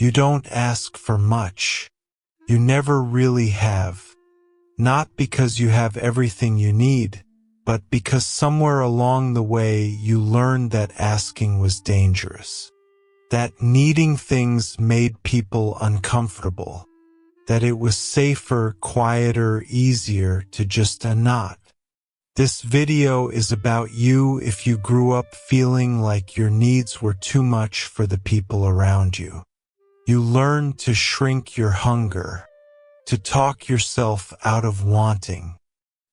You don't ask for much. You never really have. Not because you have everything you need, but because somewhere along the way you learned that asking was dangerous. That needing things made people uncomfortable. That it was safer, quieter, easier to just not. This video is about you if you grew up feeling like your needs were too much for the people around you. You learned to shrink your hunger, to talk yourself out of wanting,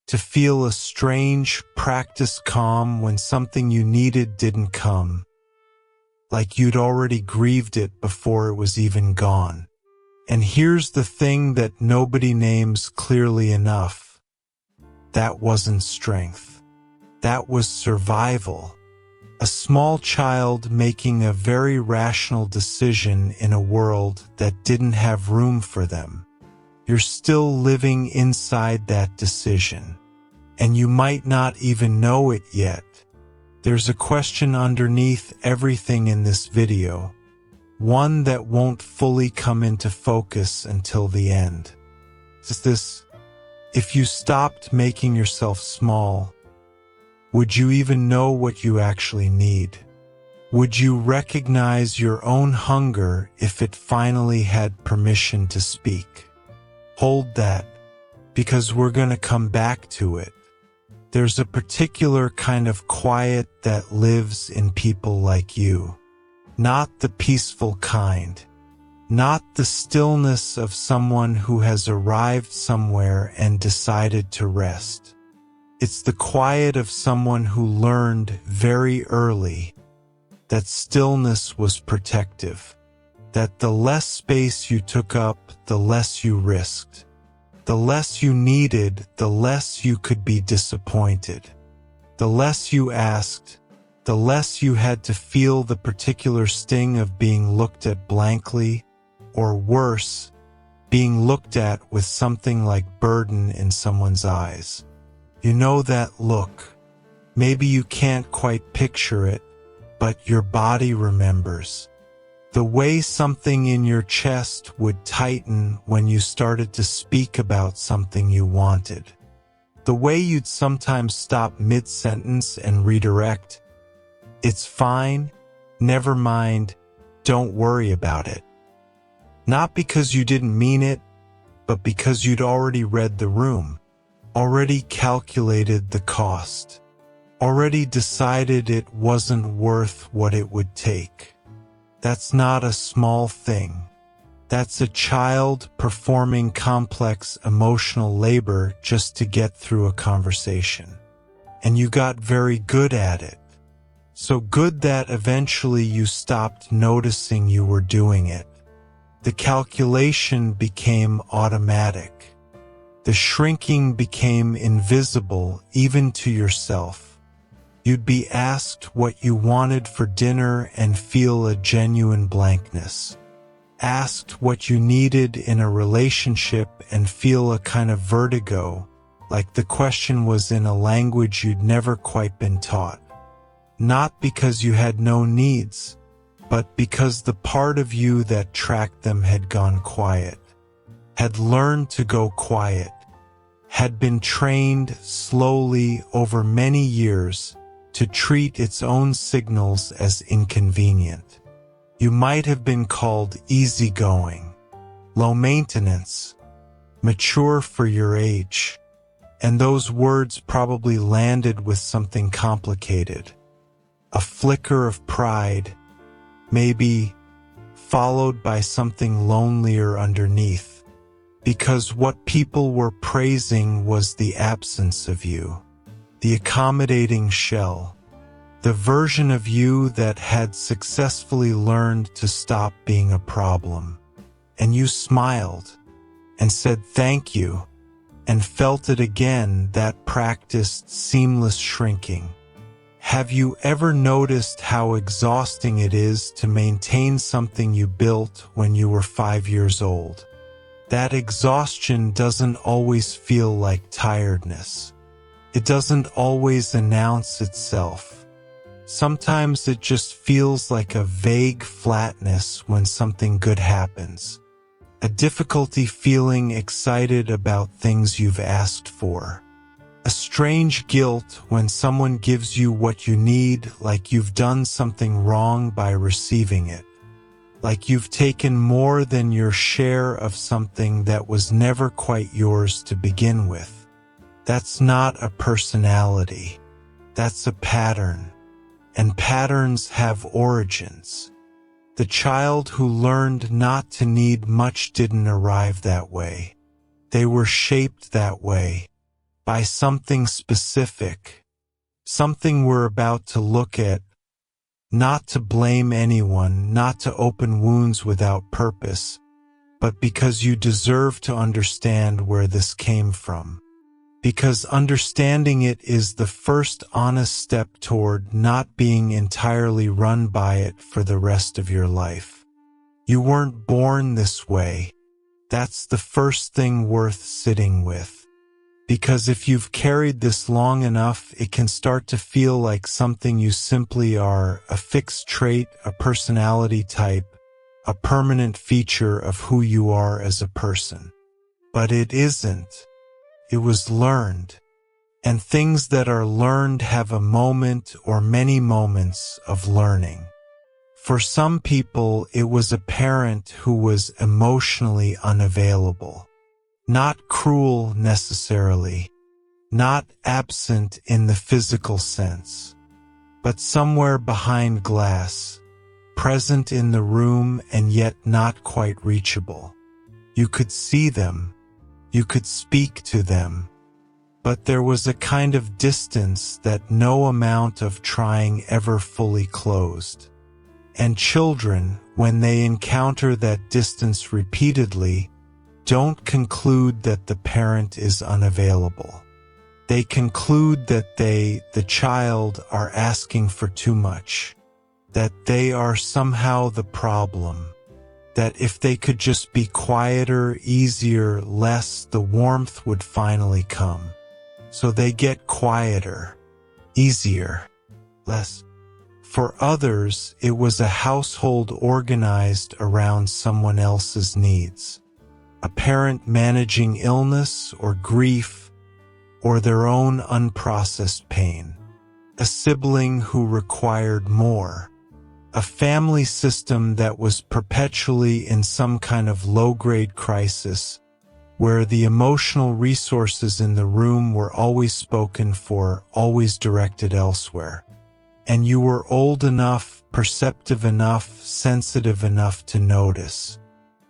to feel a strange, practiced calm when something you needed didn't come, like you'd already grieved it before it was even gone. And here's the thing that nobody names clearly enough. That wasn't strength. That was survival. A small child making a very rational decision in a world that didn't have room for them. You're still living inside that decision, and you might not even know it yet. There's a question underneath everything in this video, one that won't fully come into focus until the end. Is this: if you stopped making yourself small, would you even know what you actually need? Would you recognize your own hunger if it finally had permission to speak? Hold that, because we're going to come back to it. There's a particular kind of quiet that lives in people like you. Not the peaceful kind. Not the stillness of someone who has arrived somewhere and decided to rest. It's the quiet of someone who learned very early that stillness was protective, that the less space you took up, the less you risked. The less you needed, the less you could be disappointed. The less you asked, the less you had to feel the particular sting of being looked at blankly, or worse, being looked at with something like burden in someone's eyes. You know that look. Maybe you can't quite picture it, but your body remembers. The way something in your chest would tighten when you started to speak about something you wanted. The way you'd sometimes stop mid-sentence and redirect. It's fine, never mind, don't worry about it. Not because you didn't mean it, but because you'd already read the room, already calculated the cost, already decided it wasn't worth what it would take. That's not a small thing. That's a child performing complex emotional labor just to get through a conversation. And you got very good at it. So good that eventually you stopped noticing you were doing it. The calculation became automatic. The shrinking became invisible even to yourself. You'd be asked what you wanted for dinner and feel a genuine blankness. Asked what you needed in a relationship and feel a kind of vertigo, like the question was in a language you'd never quite been taught. Not because you had no needs, but because the part of you that tracked them had gone quiet, had learned to go quiet, had been trained slowly over many years to treat its own signals as inconvenient. You might have been called easygoing, low maintenance, mature for your age, and those words probably landed with something complicated. A flicker of pride, maybe, followed by something lonelier underneath. Because what people were praising was the absence of you, the accommodating shell, the version of you that had successfully learned to stop being a problem. And you smiled and said thank you and felt it again, that practiced seamless shrinking. Have you ever noticed how exhausting it is to maintain something you built when you were 5 years old? That exhaustion doesn't always feel like tiredness. It doesn't always announce itself. Sometimes it just feels like a vague flatness when something good happens. A difficulty feeling excited about things you've asked for. A strange guilt when someone gives you what you need, like you've done something wrong by receiving it. Like you've taken more than your share of something that was never quite yours to begin with. That's not a personality. That's a pattern. And patterns have origins. The child who learned not to need much didn't arrive that way. They were shaped that way by something specific, something we're about to look at. Not to blame anyone, not to open wounds without purpose, but because you deserve to understand where this came from. Because understanding it is the first honest step toward not being entirely run by it for the rest of your life. You weren't born this way. That's the first thing worth sitting with. Because if you've carried this long enough, it can start to feel like something you simply are, a fixed trait, a personality type, a permanent feature of who you are as a person. But it isn't. It was learned. And things that are learned have a moment or many moments of learning. For some people, it was a parent who was emotionally unavailable. Not cruel necessarily, not absent in the physical sense, but somewhere behind glass, present in the room and yet not quite reachable. You could see them, you could speak to them, but there was a kind of distance that no amount of trying ever fully closed. And children, when they encounter that distance repeatedly, don't conclude that the parent is unavailable. They conclude that the child, are asking for too much, that they are somehow the problem, that if they could just be quieter, easier, less, the warmth would finally come. So they get quieter, easier, less. For others, it was a household organized around someone else's needs. A parent managing illness or grief or their own unprocessed pain. A sibling who required more. A family system that was perpetually in some kind of low-grade crisis, where the emotional resources in the room were always spoken for, always directed elsewhere. And you were old enough, perceptive enough, sensitive enough to notice,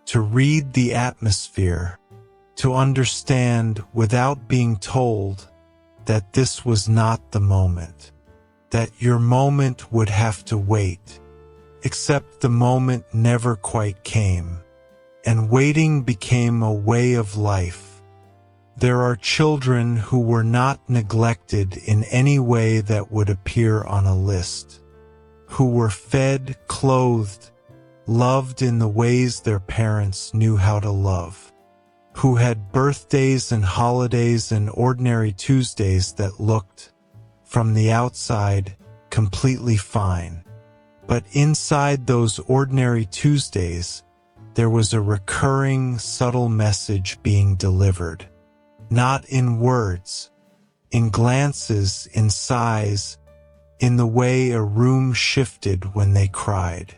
to read the atmosphere, to understand without being told that this was not the moment, that your moment would have to wait. Except the moment never quite came, and waiting became a way of life. There are children who were not neglected in any way that would appear on a list, who were fed, clothed, loved in the ways their parents knew how to love, who had birthdays and holidays and ordinary Tuesdays that looked, from the outside, completely fine. But inside those ordinary Tuesdays, there was a recurring, subtle message being delivered. Not in words, in glances, in sighs, in the way a room shifted when they cried,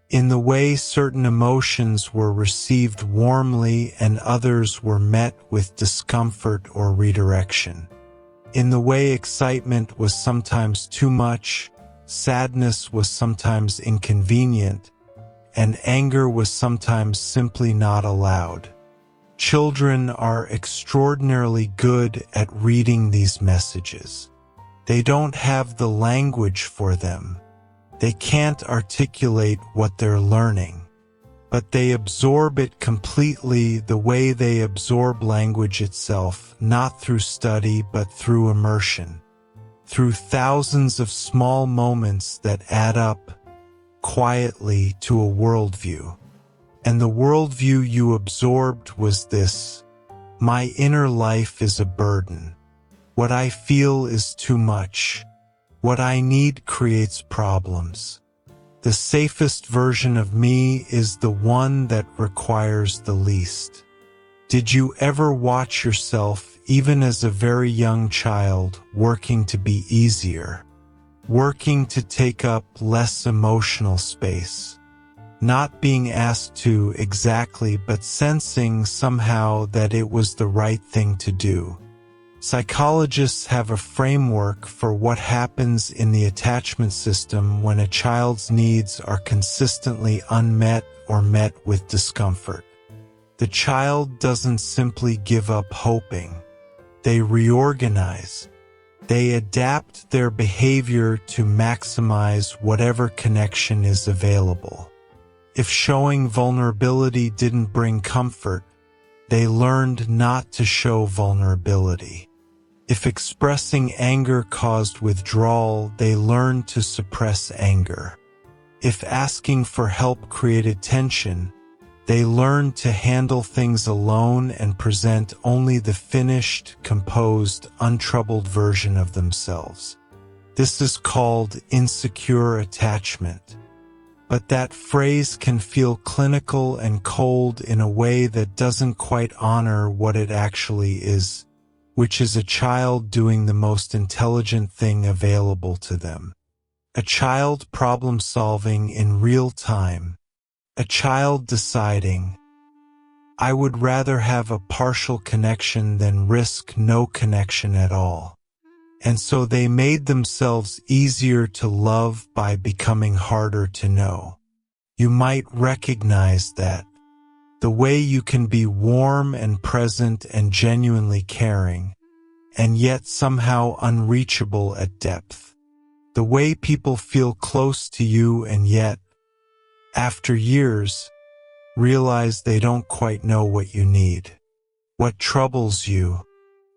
in the way certain emotions were received warmly and others were met with discomfort or redirection, in the way excitement was sometimes too much, sadness was sometimes inconvenient, and anger was sometimes simply not allowed. Children are extraordinarily good at reading these messages. They don't have the language for them. They can't articulate what they're learning, but they absorb it completely the way they absorb language itself, not through study but through immersion. Through thousands of small moments that add up, quietly, to a worldview. And the worldview you absorbed was this: my inner life is a burden. What I feel is too much. What I need creates problems. The safest version of me is the one that requires the least. Did you ever watch yourself, even as a very young child, working to be easier? Working to take up less emotional space? Not being asked to exactly, but sensing somehow that it was the right thing to do. Psychologists have a framework for what happens in the attachment system when a child's needs are consistently unmet or met with discomfort. The child doesn't simply give up hoping. They reorganize. They adapt their behavior to maximize whatever connection is available. If showing vulnerability didn't bring comfort, they learned not to show vulnerability. If expressing anger caused withdrawal, they learned to suppress anger. If asking for help created tension, they learned to handle things alone and present only the finished, composed, untroubled version of themselves. This is called insecure attachment. But that phrase can feel clinical and cold in a way that doesn't quite honor what it actually is, which is a child doing the most intelligent thing available to them. A child problem-solving in real time. A child deciding, I would rather have a partial connection than risk no connection at all. And so they made themselves easier to love by becoming harder to know. You might recognize that. The way you can be warm and present and genuinely caring, and yet somehow unreachable at depth. The way people feel close to you and yet, after years, realize they don't quite know what you need, what troubles you,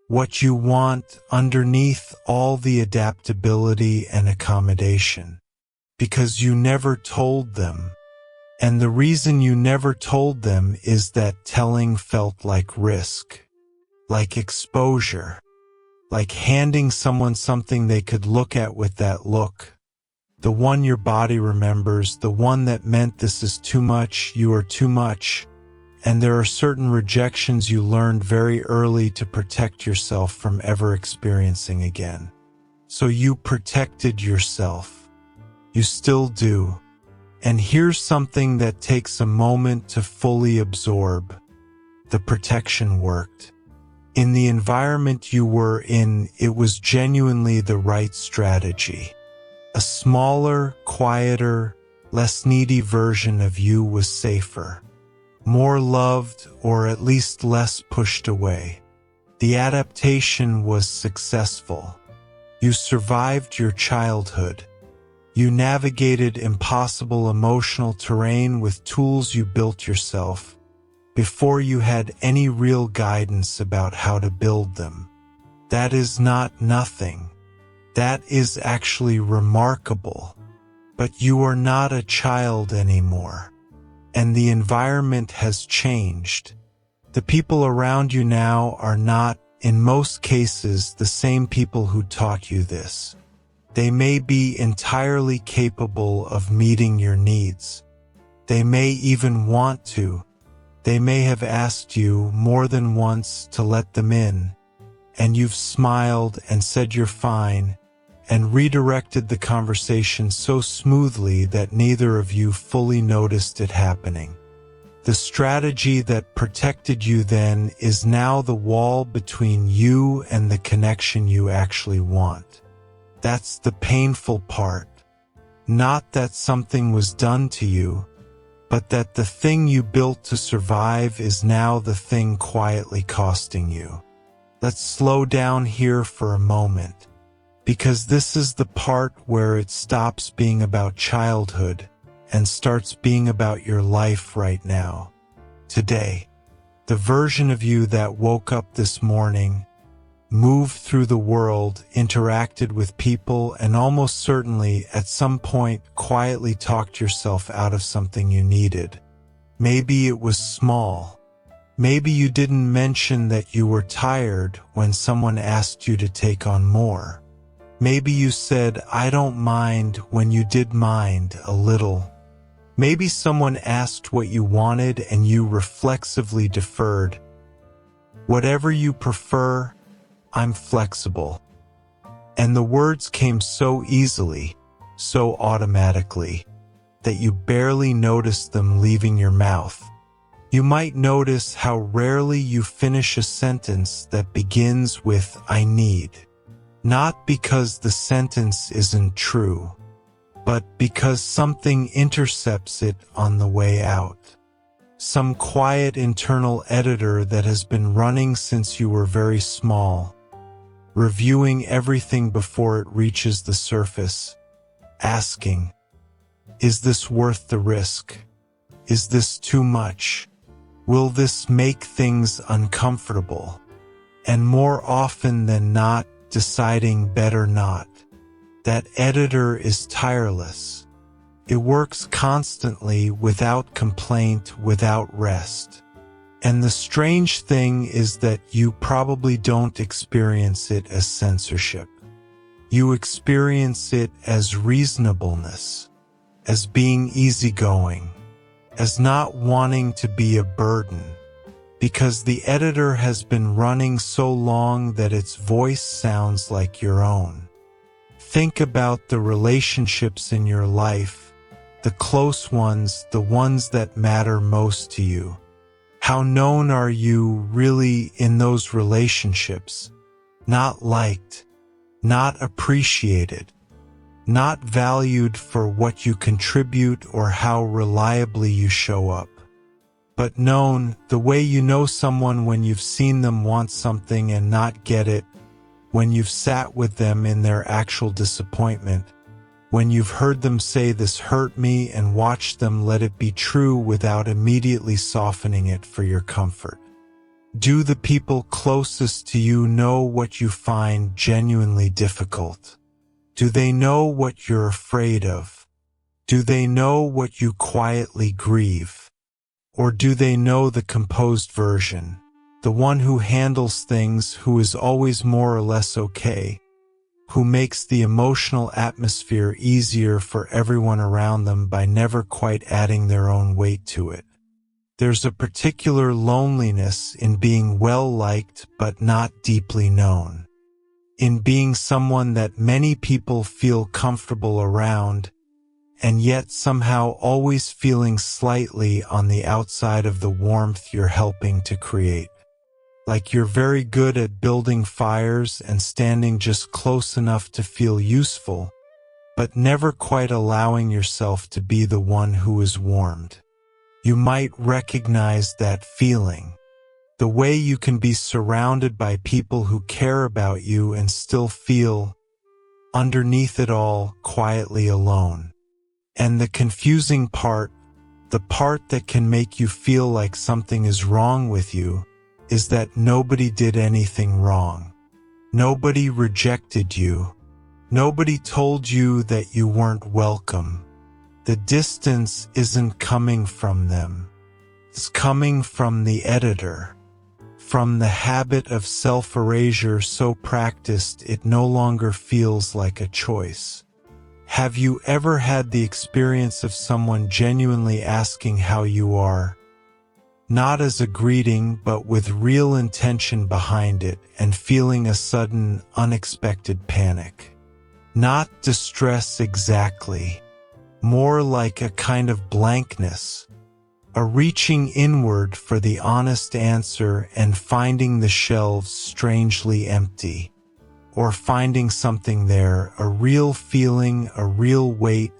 what you want underneath all the adaptability and accommodation. Because you never told them. And the reason you never told them is that telling felt like risk, like exposure, like handing someone something they could look at with that look. The one your body remembers, the one that meant this is too much, you are too much. And there are certain rejections you learned very early to protect yourself from ever experiencing again. So you protected yourself. You still do. And here's something that takes a moment to fully absorb. The protection worked. In the environment you were in, it was genuinely the right strategy. A smaller, quieter, less needy version of you was safer. More loved, or at least less pushed away. The adaptation was successful. You survived your childhood. You navigated impossible emotional terrain with tools you built yourself, before you had any real guidance about how to build them. That is not nothing. That is actually remarkable. But you are not a child anymore. And the environment has changed. The people around you now are not, in most cases, the same people who taught you this. They may be entirely capable of meeting your needs. They may even want to. They may have asked you more than once to let them in, and you've smiled and said you're fine, and redirected the conversation so smoothly that neither of you fully noticed it happening. The strategy that protected you then is now the wall between you and the connection you actually want. That's the painful part. Not that something was done to you, but that the thing you built to survive is now the thing quietly costing you. Let's slow down here for a moment, because this is the part where it stops being about childhood and starts being about your life right now. Today, the version of you that woke up this morning, moved through the world, interacted with people, and almost certainly at some point quietly talked yourself out of something you needed. Maybe it was small. Maybe you didn't mention that you were tired when someone asked you to take on more. Maybe you said, "I don't mind," when you did mind a little. Maybe someone asked what you wanted and you reflexively deferred. "Whatever you prefer, I'm flexible." And the words came so easily, so automatically, that you barely noticed them leaving your mouth. You might notice how rarely you finish a sentence that begins with "I need." Not because the sentence isn't true, but because something intercepts it on the way out. Some quiet internal editor that has been running since you were very small, reviewing everything before it reaches the surface, asking, "Is this worth the risk? Is this too much? Will this make things uncomfortable?" And more often than not, deciding better not. That editor is tireless. It works constantly, without complaint, without rest. And the strange thing is that you probably don't experience it as censorship. You experience it as reasonableness, as being easygoing, as not wanting to be a burden, because the editor has been running so long that its voice sounds like your own. Think about the relationships in your life, the close ones, the ones that matter most to you. How known are you really in those relationships? Not liked, not appreciated, not valued for what you contribute or how reliably you show up. But known, the way you know someone when you've seen them want something and not get it, when you've sat with them in their actual disappointment, when you've heard them say "this hurt me" and watched them let it be true without immediately softening it for your comfort. Do the people closest to you know what you find genuinely difficult? Do they know what you're afraid of? Do they know what you quietly grieve? Or do they know the composed version, the one who handles things, who is always more or less okay, who makes the emotional atmosphere easier for everyone around them by never quite adding their own weight to it? There's a particular loneliness in being well-liked but not deeply known, in being someone that many people feel comfortable around, and yet somehow always feeling slightly on the outside of the warmth you're helping to create. Like you're very good at building fires and standing just close enough to feel useful, but never quite allowing yourself to be the one who is warmed. You might recognize that feeling. The way you can be surrounded by people who care about you and still feel, underneath it all, quietly alone. And the confusing part, the part that can make you feel like something is wrong with you, is that nobody did anything wrong. Nobody rejected you. Nobody told you that you weren't welcome. The distance isn't coming from them. It's coming from the editor, from the habit of self-erasure so practiced it no longer feels like a choice. Have you ever had the experience of someone genuinely asking how you are? Not as a greeting, but with real intention behind it, and feeling a sudden, unexpected panic. Not distress exactly, more like a kind of blankness, a reaching inward for the honest answer and finding the shelves strangely empty. Or finding something there, a real feeling, a real weight,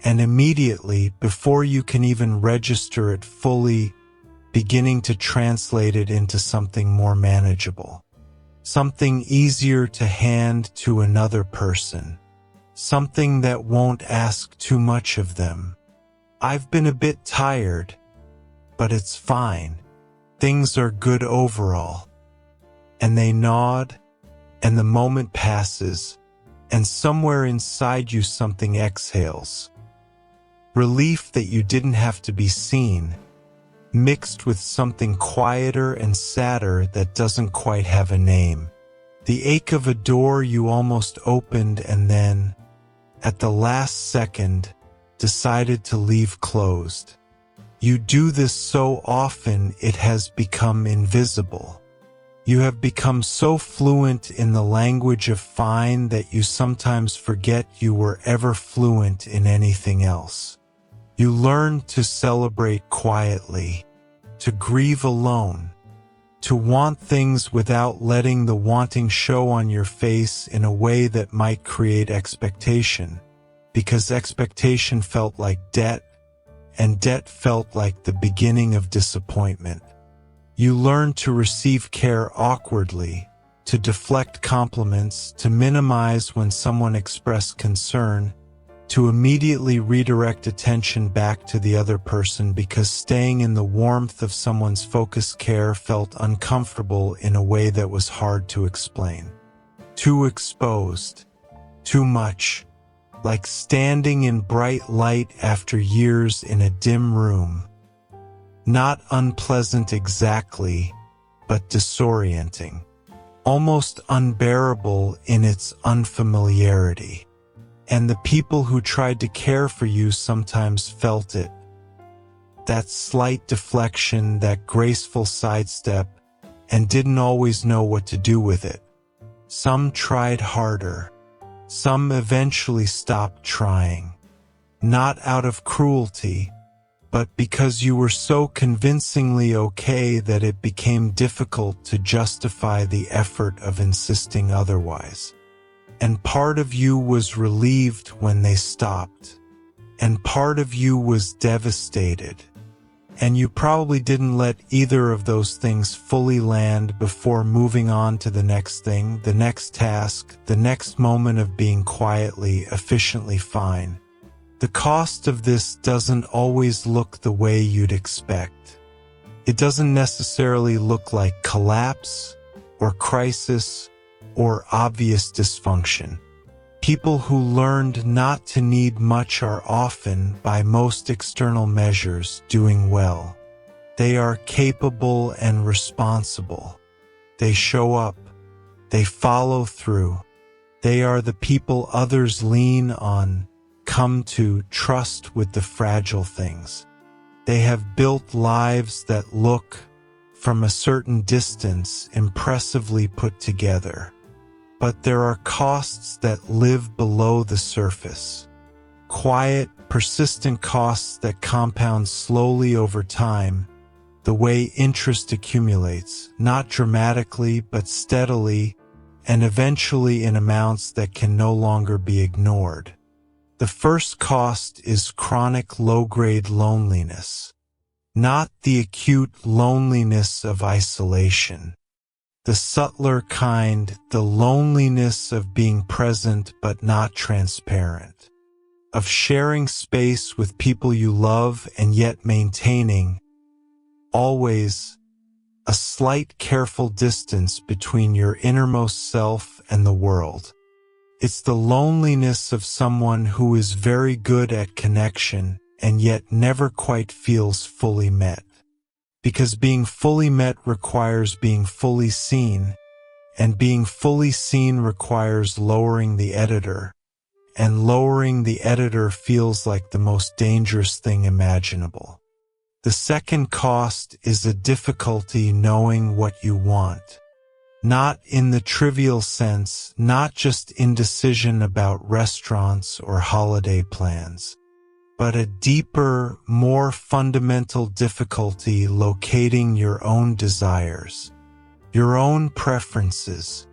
and immediately, before you can even register it fully, beginning to translate it into something more manageable. Something easier to hand to another person. Something that won't ask too much of them. "I've been a bit tired, but it's fine. Things are good overall." And they nod, and the moment passes, and somewhere inside you something exhales. Relief that you didn't have to be seen, mixed with something quieter and sadder that doesn't quite have a name. The ache of a door you almost opened and then, at the last second, decided to leave closed. You do this so often it has become invisible. You have become so fluent in the language of fine that you sometimes forget you were ever fluent in anything else. You learn to celebrate quietly, to grieve alone, to want things without letting the wanting show on your face in a way that might create expectation, because expectation felt like debt, and debt felt like the beginning of disappointment. You learn to receive care awkwardly, to deflect compliments, to minimize when someone expressed concern, to immediately redirect attention back to the other person because staying in the warmth of someone's focused care felt uncomfortable in a way that was hard to explain. Too exposed. Too much. Like standing in bright light after years in a dim room. Not unpleasant exactly, but disorienting. Almost unbearable in its unfamiliarity. And the people who tried to care for you sometimes felt it. That slight deflection, that graceful sidestep, and didn't always know what to do with it. Some tried harder. Some eventually stopped trying. Not out of cruelty, but because you were so convincingly okay that it became difficult to justify the effort of insisting otherwise. And part of you was relieved when they stopped. And part of you was devastated. And you probably didn't let either of those things fully land before moving on to the next thing, the next task, the next moment of being quietly, efficiently fine. The cost of this doesn't always look the way you'd expect. It doesn't necessarily look like collapse or crisis or obvious dysfunction. People who learned not to need much are often, by most external measures, doing well. They are capable and responsible. They show up. They follow through. They are the people others lean on, come to trust with the fragile things. They have built lives that look, from a certain distance, impressively put together. But there are costs that live below the surface. Quiet, persistent costs that compound slowly over time, the way interest accumulates, not dramatically but steadily, and eventually in amounts that can no longer be ignored. The first cost is chronic low-grade loneliness, not the acute loneliness of isolation. The subtler kind, the loneliness of being present but not transparent, of sharing space with people you love and yet maintaining, always, a slight careful distance between your innermost self and the world. It's the loneliness of someone who is very good at connection and yet never quite feels fully met. Because being fully met requires being fully seen, and being fully seen requires lowering the editor, and lowering the editor feels like the most dangerous thing imaginable. The second cost is a difficulty knowing what you want. Not in the trivial sense, not just indecision about restaurants or holiday plans, but a deeper, more fundamental difficulty locating your own desires, your own preferences,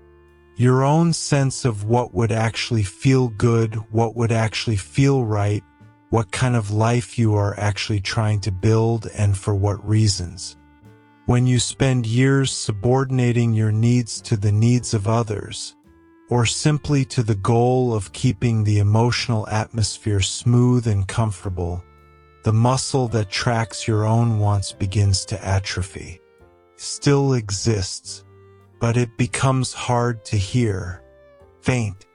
your own sense of what would actually feel good, what would actually feel right, what kind of life you are actually trying to build and for what reasons. When you spend years subordinating your needs to the needs of others, or simply to the goal of keeping the emotional atmosphere smooth and comfortable, the muscle that tracks your own wants begins to atrophy. Still exists, but it becomes hard to hear, faint,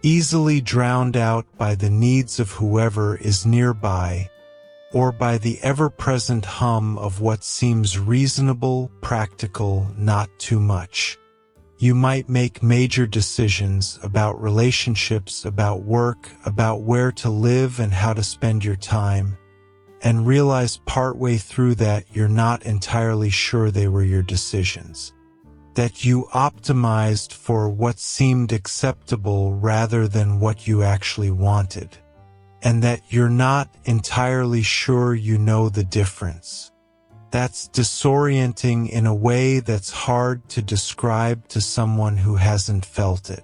easily drowned out by the needs of whoever is nearby, or by the ever-present hum of what seems reasonable, practical, not too much. You might make major decisions about relationships, about work, about where to live and how to spend your time, and realize partway through that you're not entirely sure they were your decisions. That you optimized for what seemed acceptable rather than what you actually wanted. And that you're not entirely sure you know the difference. That's disorienting in a way that's hard to describe to someone who hasn't felt it.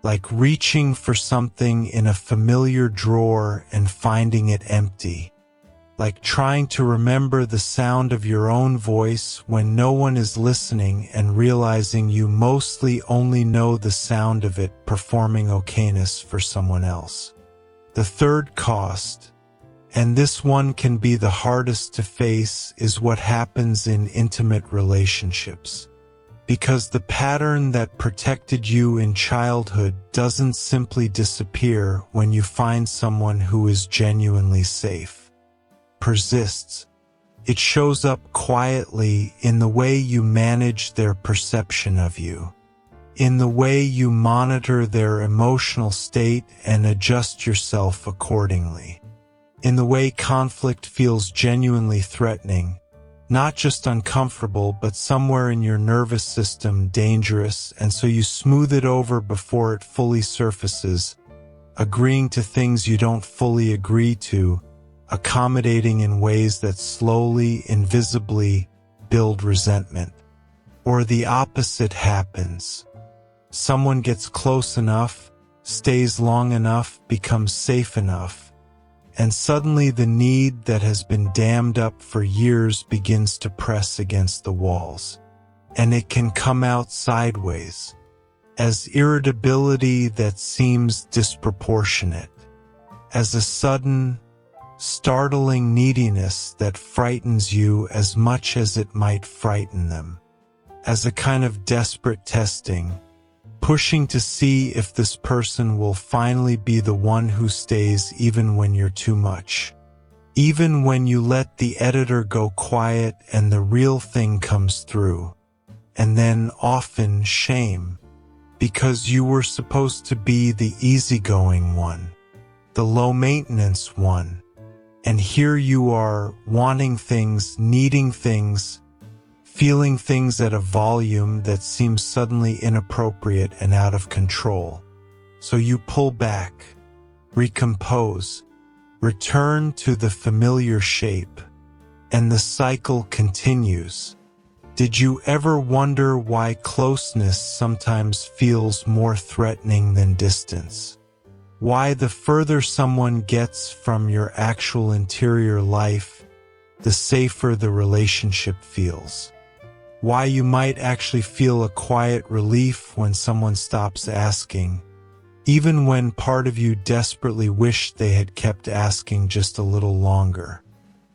Like reaching for something in a familiar drawer and finding it empty. Like trying to remember the sound of your own voice when no one is listening and realizing you mostly only know the sound of it performing okayness for someone else. The third cost, and this one can be the hardest to face, is what happens in intimate relationships. Because the pattern that protected you in childhood doesn't simply disappear when you find someone who is genuinely safe. Persists. It shows up quietly in the way you manage their perception of you, in the way you monitor their emotional state and adjust yourself accordingly, in the way conflict feels genuinely threatening, not just uncomfortable but somewhere in your nervous system dangerous, and so you smooth it over before it fully surfaces, agreeing to things you don't fully agree to, accommodating in ways that slowly, invisibly build resentment. Or the opposite happens. Someone gets close enough, stays long enough, becomes safe enough, and suddenly the need that has been dammed up for years begins to press against the walls. And it can come out sideways, as irritability that seems disproportionate, as a sudden, startling neediness that frightens you as much as it might frighten them, as a kind of desperate testing, pushing to see if this person will finally be the one who stays even when you're too much, even when you let the editor go quiet and the real thing comes through, and then often shame, because you were supposed to be the easygoing one, the low-maintenance one. And here you are, wanting things, needing things, feeling things at a volume that seems suddenly inappropriate and out of control. So you pull back, recompose, return to the familiar shape, and the cycle continues. Did you ever wonder why closeness sometimes feels more threatening than distance? Why the further someone gets from your actual interior life, the safer the relationship feels? Why you might actually feel a quiet relief when someone stops asking, even when part of you desperately wished they had kept asking just a little longer?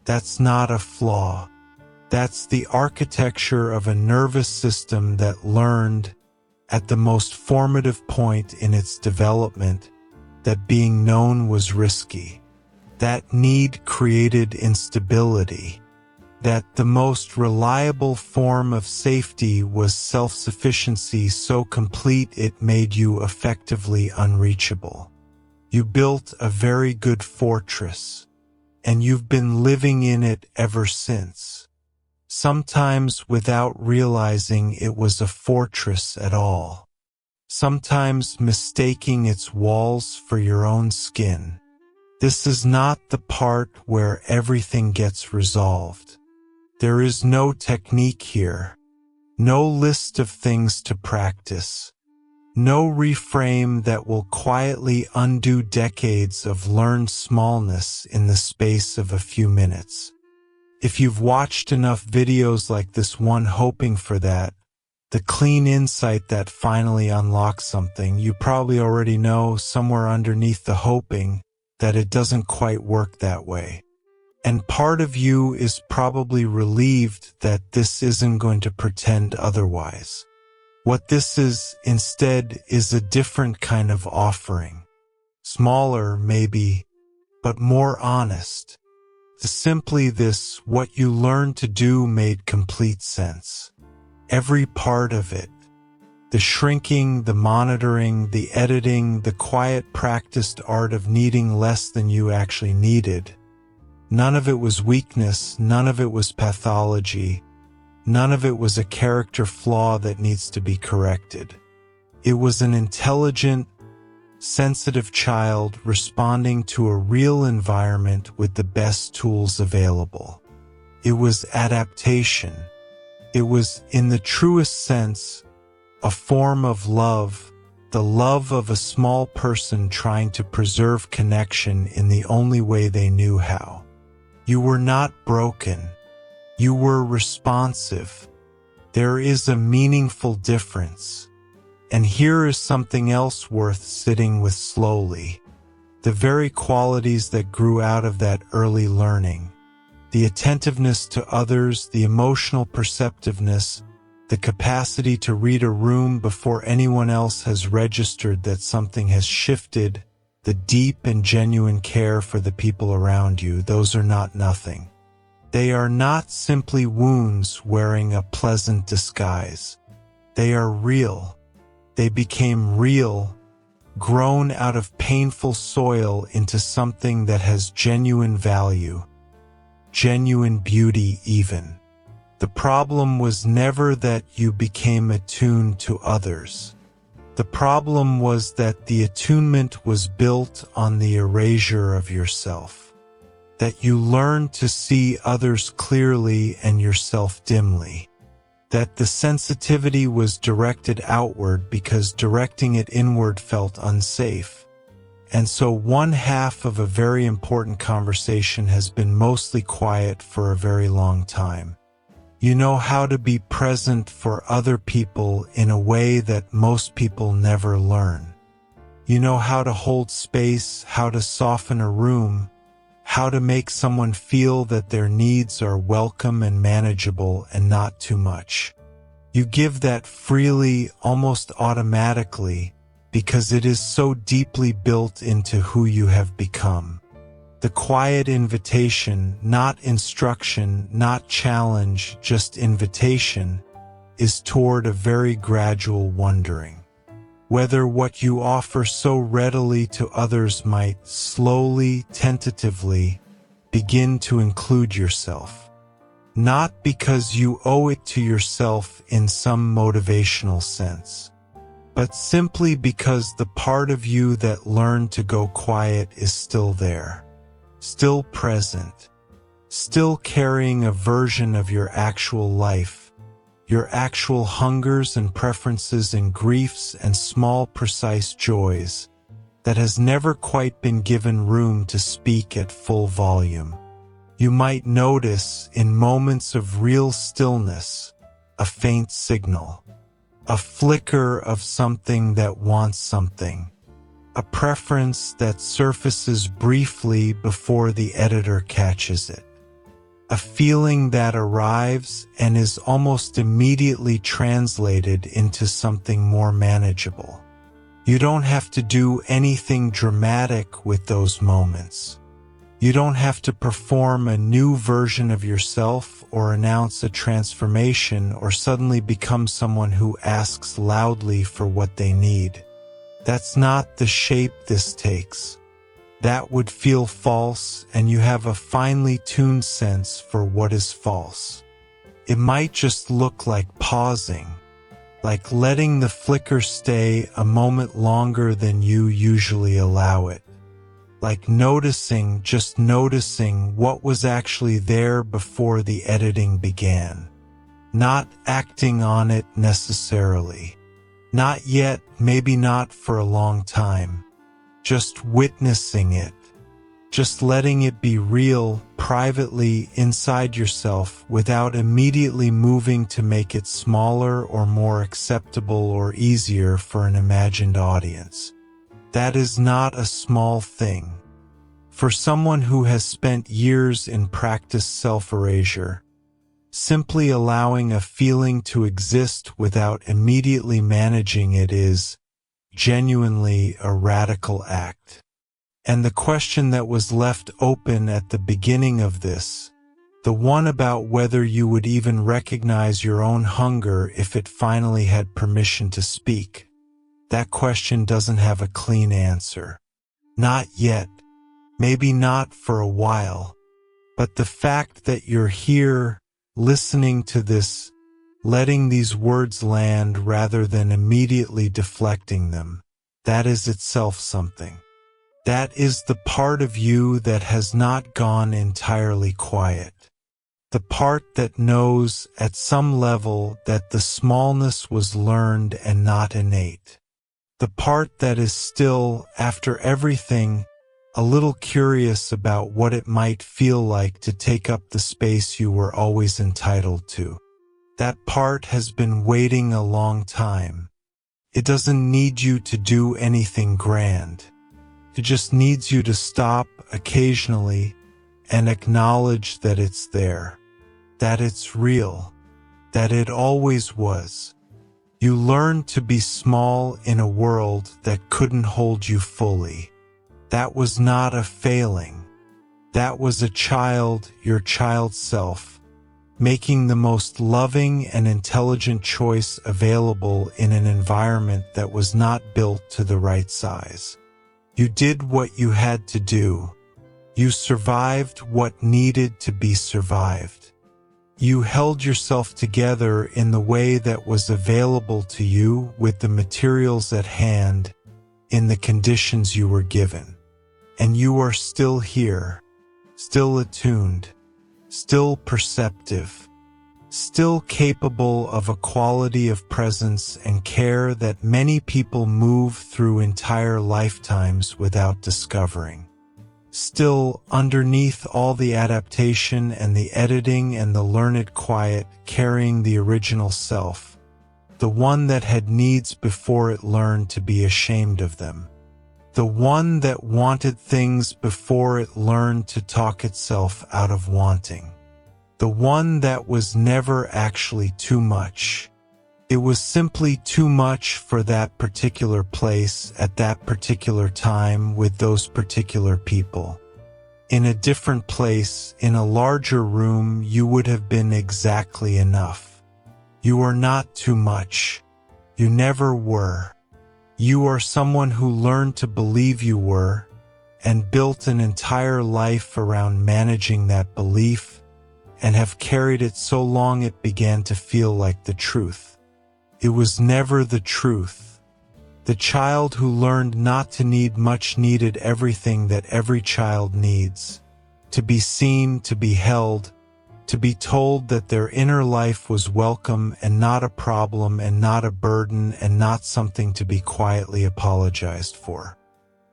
That's not a flaw. That's the architecture of a nervous system that learned, at the most formative point in its development, that being known was risky. That need created instability. That the most reliable form of safety was self-sufficiency so complete it made you effectively unreachable. You built a very good fortress, and you've been living in it ever since. Sometimes without realizing it was a fortress at all. Sometimes mistaking its walls for your own skin. This is not the part where everything gets resolved. There is no technique here, no list of things to practice, no reframe that will quietly undo decades of learned smallness in the space of a few minutes. If you've watched enough videos like this one hoping for that, the clean insight that finally unlocks something, you probably already know somewhere underneath the hoping that it doesn't quite work that way. And part of you is probably relieved that this isn't going to pretend otherwise. What this is instead is a different kind of offering. Smaller, maybe, but more honest. Simply this, what you learned to do made complete sense. Every part of it. The shrinking, the monitoring, the editing, the quiet practiced art of needing less than you actually needed. None of it was weakness, none of it was pathology, none of it was a character flaw that needs to be corrected. It was an intelligent, sensitive child responding to a real environment with the best tools available. It was adaptation. It was, in the truest sense, a form of love, the love of a small person trying to preserve connection in the only way they knew how. You were not broken. You were responsive. There is a meaningful difference. And here is something else worth sitting with slowly. The very qualities that grew out of that early learning. The attentiveness to others, the emotional perceptiveness, the capacity to read a room before anyone else has registered that something has shifted, the deep and genuine care for the people around you, those are not nothing. They are not simply wounds wearing a pleasant disguise. They are real. They became real, grown out of painful soil into something that has genuine value, genuine beauty even. The problem was never that you became attuned to others. The problem was that the attunement was built on the erasure of yourself. That you learned to see others clearly and yourself dimly. That the sensitivity was directed outward because directing it inward felt unsafe. And so one half of a very important conversation has been mostly quiet for a very long time. You know how to be present for other people in a way that most people never learn. You know how to hold space, how to soften a room, how to make someone feel that their needs are welcome and manageable and not too much. You give that freely, almost automatically, because it is so deeply built into who you have become. The quiet invitation, not instruction, not challenge, just invitation, is toward a very gradual wondering. Whether what you offer so readily to others might slowly, tentatively, begin to include yourself. Not because you owe it to yourself in some motivational sense, but simply because the part of you that learned to go quiet is still there. Still present, still carrying a version of your actual life, your actual hungers and preferences and griefs and small precise joys that has never quite been given room to speak at full volume. You might notice in moments of real stillness, a faint signal, a flicker of something that wants something. A preference that surfaces briefly before the editor catches it. A feeling that arrives and is almost immediately translated into something more manageable. You don't have to do anything dramatic with those moments. You don't have to perform a new version of yourself or announce a transformation or suddenly become someone who asks loudly for what they need. That's not the shape this takes. That would feel false, and you have a finely tuned sense for what is false. It might just look like pausing, like letting the flicker stay a moment longer than you usually allow it. Like noticing, just noticing what was actually there before the editing began. Not acting on it necessarily. Not yet, maybe not for a long time. Just witnessing it. Just letting it be real, privately, inside yourself, without immediately moving to make it smaller or more acceptable or easier for an imagined audience. That is not a small thing. For someone who has spent years in practiced self-erasure, simply allowing a feeling to exist without immediately managing it is genuinely a radical act. And the question that was left open at the beginning of this, The one about whether you would even recognize your own hunger if it finally had permission to speak. That question doesn't have a clean answer. Not yet. Maybe not for a while. But the fact that you're here, listening to this, letting these words land rather than immediately deflecting them, that is itself something. That is the part of you that has not gone entirely quiet. The part that knows at some level that the smallness was learned and not innate. The part that is still, after everything, a little curious about what it might feel like to take up the space you were always entitled to. That part has been waiting a long time. It doesn't need you to do anything grand. It just needs you to stop occasionally and acknowledge that it's there, that it's real, that it always was. You learned to be small in a world that couldn't hold you fully. That was not a failing. That was a child, your child self, making the most loving and intelligent choice available in an environment that was not built to the right size. You did what you had to do. You survived what needed to be survived. You held yourself together in the way that was available to you with the materials at hand, in the conditions you were given. And you are still here, still attuned, still perceptive, still capable of a quality of presence and care that many people move through entire lifetimes without discovering. Still, underneath all the adaptation and the editing and the learned quiet, carrying the original self, the one that had needs before it learned to be ashamed of them, the one that wanted things before it learned to talk itself out of wanting. The one that was never actually too much. It was simply too much for that particular place at that particular time with those particular people. In a different place, in a larger room, you would have been exactly enough. You are not too much. You never were. You are someone who learned to believe you were and built an entire life around managing that belief, and have carried it so long it began to feel like the truth. It was never the truth. The child who learned not to need much needed everything that every child needs. To be seen, to be held, to be told that their inner life was welcome and not a problem and not a burden and not something to be quietly apologized for.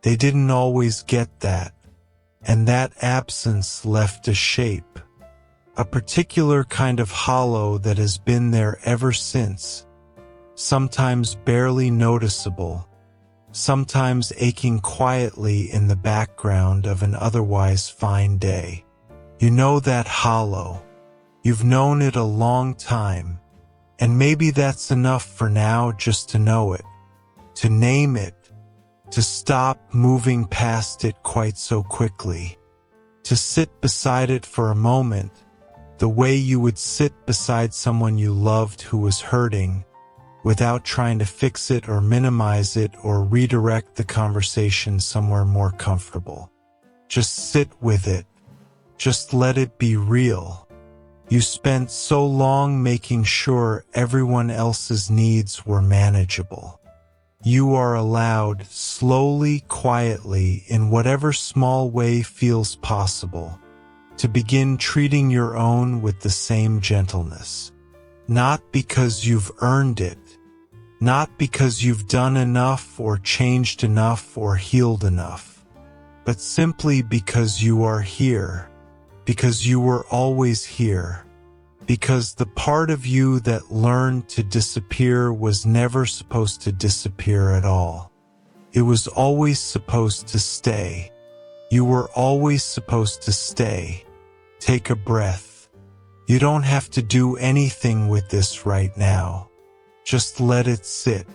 They didn't always get that, and that absence left a shape. A particular kind of hollow that has been there ever since, sometimes barely noticeable, sometimes aching quietly in the background of an otherwise fine day. You know that hollow. You've known it a long time, and maybe that's enough for now just to know it, to name it, to stop moving past it quite so quickly, to sit beside it for a moment, the way you would sit beside someone you loved who was hurting, without trying to fix it or minimize it or redirect the conversation somewhere more comfortable. Just sit with it. Just let it be real. You spent so long making sure everyone else's needs were manageable. You are allowed, slowly, quietly, in whatever small way feels possible, to begin treating your own with the same gentleness. Not because you've earned it, not because you've done enough or changed enough or healed enough, but simply because you are here, because you were always here, because the part of you that learned to disappear was never supposed to disappear at all. It was always supposed to stay. You were always supposed to stay. Take a breath. You don't have to do anything with this right now. Just let it sit.